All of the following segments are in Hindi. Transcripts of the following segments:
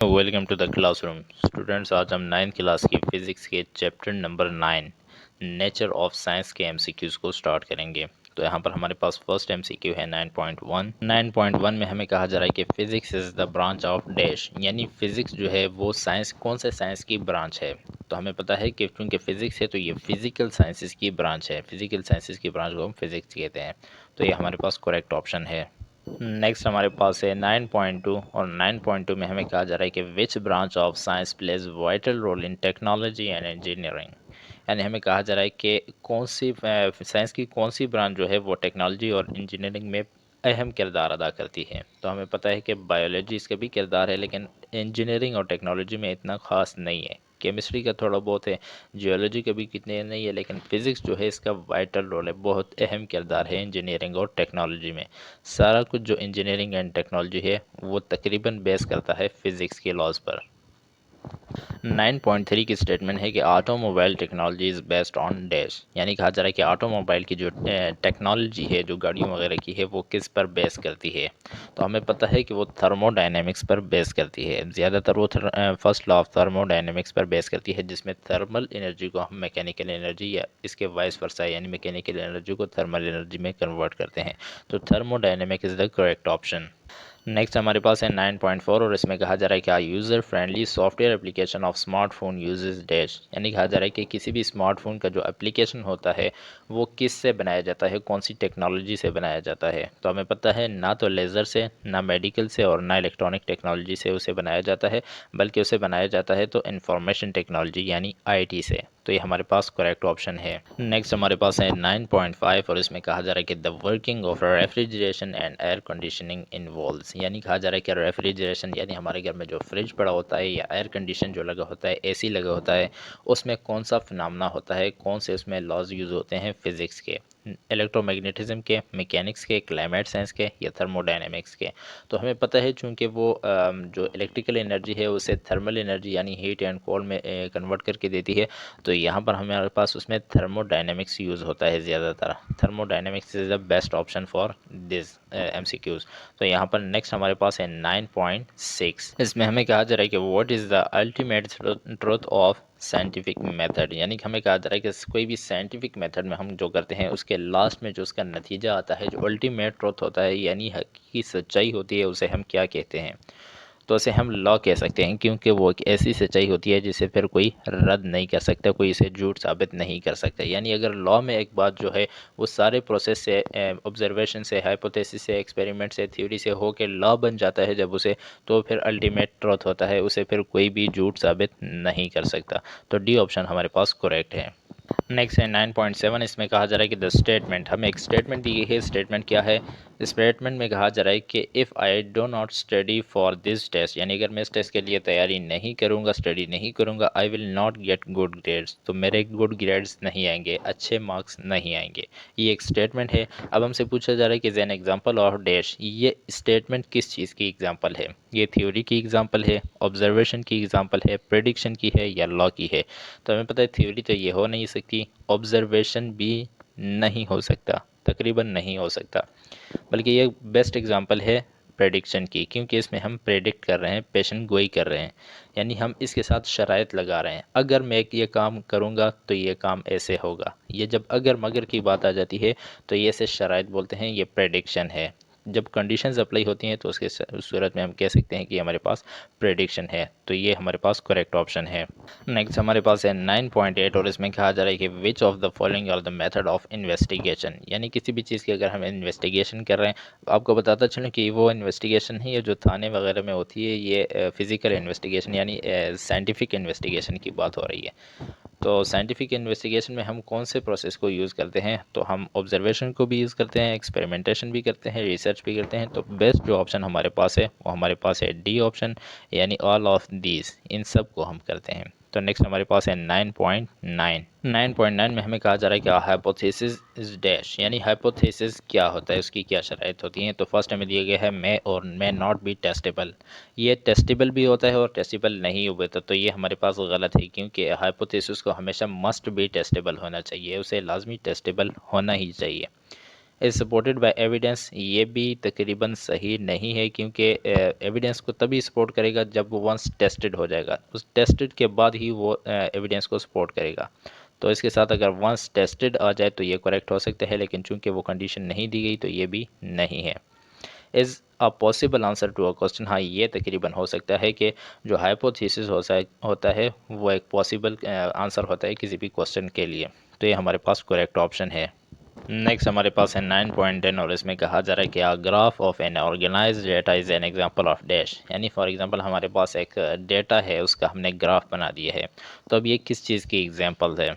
Welcome to the classroom students. आज हम 9th क्लास की फिज़िक्स के chapter number 9 nature of science के एमसीक्यूज़ को स्टार्ट करेंगे। तो यहाँ पर हमारे पास फर्स्ट एमसीक्यू है 9.1। 9.1 में हमें कहा जा रहा है कि physics is the branch of dash, यानी फिज़िक्स जो है वो साइंस कौन से साइंस की ब्रांच है। तो हमें पता है कि चूँकि फिज़िक्स है तो ये फिज़िकल साइंसेस की ब्रांच है। फिज़िकल साइंसेस की ब्रांच को हम फिज़िक्स कहते हैं। तो ये हमारे पास करेक्ट ऑप्शन है। नेक्स्ट हमारे पास है 9.2 और 9.2 में हमें कहा जा रहा है कि which branch of science plays vital role in technology and engineering, यानी हमें कहा जा रहा है कि कौन सी साइंस की कौन सी ब्रांच जो है वो टेक्नोलॉजी और इंजीनियरिंग में अहम किरदार अदा करती है। तो हमें पता है कि बायोलॉजी इसका भी किरदार है, लेकिन इंजीनियरिंग और टेक्नोलॉजी में इतना ख़ास नहीं है। केमिस्ट्री का थोड़ा बहुत है, जियोलॉजी का भी कितने नहीं है, लेकिन फिज़िक्स जो है इसका वाइटल रोल है, बहुत अहम किरदार है इंजीनियरिंग और टेक्नोलॉजी में। सारा कुछ जो इंजीनियरिंग एंड टेक्नोलॉजी है वो तकरीबन बेस करता है फिज़िक्स के लॉज पर। 9.3 की स्टेटमेंट है कि automobile technology is based on dash, यानी कहा जा रहा है कि ऑटोमोबाइल की जो टेक्नोलॉजी है, जो गाड़ियों वगैरह की है, वो किस पर बेस करती है। तो हमें पता है कि वो थर्मोडायनेमिक्स पर बेस करती है। ज़्यादातर वो फर्स्ट लॉ ऑफ थर्मोडायनेमिक्स पर बेस करती है, जिसमें थर्मल एनर्जी को हम मैकेनिकल एनर्जी या इसके वाइस वर्सा यानी मैकेनिकल एनर्जी को थर्मल एनर्जी में कन्वर्ट करते हैं। तो thermodynamic is the correct option. Next हमारे पास है 9.4 और इसमें कहा जा रहा है कि user friendly software application of smartphone uses dash, यानी कहा जा रहा है कि किसी भी स्मार्टफोन का जो एप्लीकेशन होता है वो किस से बनाया जाता है, कौन सी टेक्नोलॉजी से बनाया जाता है। तो हमें पता है ना तो लेज़र से, ना मेडिकल से और ना इलेक्ट्रॉनिक टेक्नोलॉजी से उसे बनाया जाता है, बल्कि उसे बनाया जाता है तो इंफॉर्मेशन टेक्नोलॉजी यानी आईटी से। तो ये हमारे पास करेक्ट ऑप्शन है। नेक्स्ट हमारे पास है 9.5 और इसमें कहा जा रहा है कि the working of refrigeration and air conditioning involves, यानी कहा जा रहा है कि रेफ्रिजरेशन यानी हमारे घर में जो फ्रिज पड़ा होता है या एयर कंडीशन जो लगा होता है, एसी लगा होता है, उसमें कौन सा फिनोमेना होता है, कौन से उसमें लॉज यूज़ होते हैं फिज़िक्स के, इलेक्ट्रोमैग्नेटिज्म के, मैकेनिक्स के, क्लाइमेट साइंस के या थर्मोडायनेमिक्स के। तो हमें पता है चूँकि वो जो इलेक्ट्रिकल एनर्जी है उसे थर्मल एनर्जी यानी हीट एंड कोल्ड में कन्वर्ट करके देती है। तो यहाँ पर हमारे पास उसमें थर्मोडायनेमिक्स यूज़ होता है ज़्यादातर। Thermodynamics is the best option for this MCQs. तो यहाँ पर नेक्स्ट हमारे पास है 9.6। इसमें हमें कहा जा रहा है कि what is the ultimate truth of scientific method, यानी कि हमें कहा जा रहा है कि कोई भी साइंटिफिक मेथड में हम जो करते हैं उसके लास्ट में जो उसका नतीजा आता है, जो अल्टीमेट ट्रुथ होता है यानी हकीकी सच्चाई होती है, उसे हम क्या कहते हैं। तो उसे हम लॉ कह सकते हैं, क्योंकि वो एक ऐसी सच्चाई होती है जिसे फिर कोई रद्द नहीं कर सकता, कोई इसे झूठ साबित नहीं कर सकता। यानी अगर लॉ में एक बात जो है वो सारे प्रोसेस से, ऑब्जर्वेशन से, हाइपोथेसिस से, एक्सपेरिमेंट से, थ्योरी से होकर लॉ बन जाता है जब उसे, तो फिर अल्टीमेट ट्रुथ होता है, उसे फिर कोई भी झूठ साबित नहीं कर सकता। तो डी ऑप्शन हमारे पास करेक्ट है। नेक्स्ट है 9.7। इसमें कहा जा रहा है कि द स्टेटमेंट, हमें एक स्टेटमेंट दी गई है। स्टेटमेंट क्या है? स्टेटमेंट में कहा जा रहा है कि if I do not study for this test, यानी अगर मैं इस टेस्ट के लिए तैयारी नहीं करूँगा, स्टडी नहीं करूँगा, I will not get good grades, तो मेरे गुड ग्रेड्स नहीं आएंगे, अच्छे मार्क्स नहीं आएंगे। ये एक स्टेटमेंट है। अब हमसे पूछा जा रहा है कि एन एग्जाम्पल ऑफ डैश, ये स्टेटमेंट किस चीज़ की एग्जाम्पल है? ये थ्योरी की एग्जाम्पल है, ऑब्जर्वेशन की एग्जाम्पल है, प्रेडिक्शन की है या लॉ की है? तो हमें पता है थ्योरी तो ये हो नहीं सकती, ऑब्जर्वेशन भी नहीं हो सकता, तकरीबन नहीं हो सकता, बल्कि ये बेस्ट एग्जांपल है प्रेडिक्शन की, क्योंकि इसमें हम प्रेडिक्ट कर रहे हैं, पेशन गोई कर रहे हैं, यानी हम इसके साथ शराइत लगा रहे हैं। अगर मैं ये काम करूँगा तो ये काम ऐसे होगा। ये जब अगर मगर की बात आ जाती है तो ये से शराइत बोलते हैं, ये प्रेडिक्शन है। जब कंडीशंस अप्लाई होती हैं तो उसके उस सूरत में हम कह सकते हैं कि हमारे पास प्रेडिक्शन है। तो ये हमारे पास करेक्ट ऑप्शन है। नेक्स्ट हमारे पास है 9.8 और इसमें कहा जा रहा है कि which of the following are the method of investigation, यानी किसी भी चीज़ की अगर हम इन्वेस्टिगेशन कर रहे हैं, आपको बताता चलूँ कि वो इन्वेस्टिगेशन है ये जो थाने वगैरह में होती है, ये फिज़िकल इन्वेस्टिगेशन यानी साइंटिफिक इन्वेस्टिगेशन की बात हो रही है। तो साइंटिफिक इन्वेस्टिगेशन में हम कौन से प्रोसेस को यूज़ करते हैं? तो हम ऑब्जर्वेशन को भी यूज़ करते हैं, एक्सपेरिमेंटेशन भी करते हैं, रिसर्च भी करते हैं। तो बेस्ट जो ऑप्शन हमारे पास है वो हमारे पास है डी ऑप्शन, यानी ऑल ऑफ दीज, इन सब को हम करते हैं। तो नेक्स्ट हमारे पास है 9.9। 9.9 में हमें कहा जा रहा है कि हाइपोथेसिस इज डैश, यानी हाइपोथेसिस क्या होता है, उसकी क्या शराइत होती हैं। तो फर्स्ट हमें दिया गया है मे और मे नॉट बी टेस्टेबल। ये टेस्टेबल भी होता है और टेस्टेबल नहीं हुए तो ये हमारे पास गलत है, क्योंकि हाइपोथेसिस को हमेशा मस्ट बी टेस्टेबल होना चाहिए, उसे लाजमी टेस्टेबल होना ही चाहिए। इज सपोर्टेड बाय एविडेंस, ये भी तकरीबन सही नहीं है, क्योंकि एविडेंस को तभी सपोर्ट करेगा जब वो वंस टेस्टेड हो जाएगा, उस टेस्टेड के बाद ही वो एविडेंस को सपोर्ट करेगा। तो इसके साथ अगर वंस टेस्टेड आ जाए तो ये करेक्ट हो सकता है, लेकिन चूंकि वो कंडीशन नहीं दी गई तो ये भी नहीं है। Is a possible answer to a question, हाँ ये तकरीबन हो सकता है कि जो हाइपोथेसिस होता है वो एक पॉसिबल आंसर होता है किसी भी क्वेश्चन के लिए। तो ये हमारे पास करेक्ट ऑप्शन है। नेक्स्ट हमारे पास है 9.10 और इसमें कहा जा रहा है कि a graph of an organized data is an example of dash, यानी फॉर एग्जांपल हमारे पास एक डेटा है, उसका हमने ग्राफ बना दिया है। तो अब ये किस चीज़ की एग्जांपल है?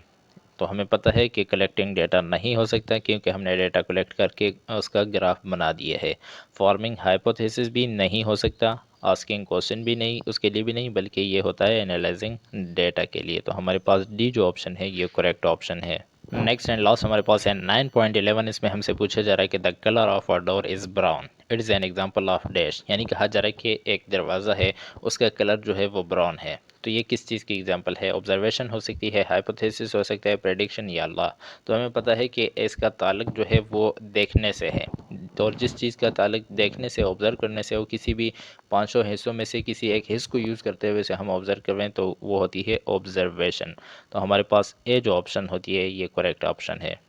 तो हमें पता है कि कलेक्टिंग डेटा नहीं हो सकता, क्योंकि हमने डेटा कलेक्ट करके उसका ग्राफ बना दिया है। फॉर्मिंग हाइपोथेसिस भी नहीं हो सकता, आस्किंग क्वेश्चन भी नहीं, उसके लिए भी नहीं, बल्कि ये होता है एनालाइजिंग डेटा के लिए। तो हमारे पास डी जो ऑप्शन है ये करेक्ट ऑप्शन है। नेक्स्ट एंड लास्ट हमारे पास है 9.11, इसमें हमसे पूछा जा रहा है कि the colour of a door is brown, it is an example of dash, यानी कहा जा रहा है कि एक दरवाज़ा है, उसका कलर जो है वो ब्राउन है। तो ये किस चीज़ की एग्जांपल है? ऑब्जर्वेशन हो सकती है, हाइपोथेसिस हो सकता है, प्रेडिक्शन या लॉ। तो हमें पता है कि इसका ताल्लुक जो है वो देखने से है, तो और जिस चीज़ का ताल्लुक देखने से, ऑब्जर्व करने से, वो किसी भी पांचों हिस्सों में से किसी एक हिस्स को यूज़ करते हुए से हम ऑब्जर्व करें तो वो होती है ऑब्जर्वेशन। तो हमारे पास ए जो ऑप्शन होती है ये करेक्ट ऑप्शन है।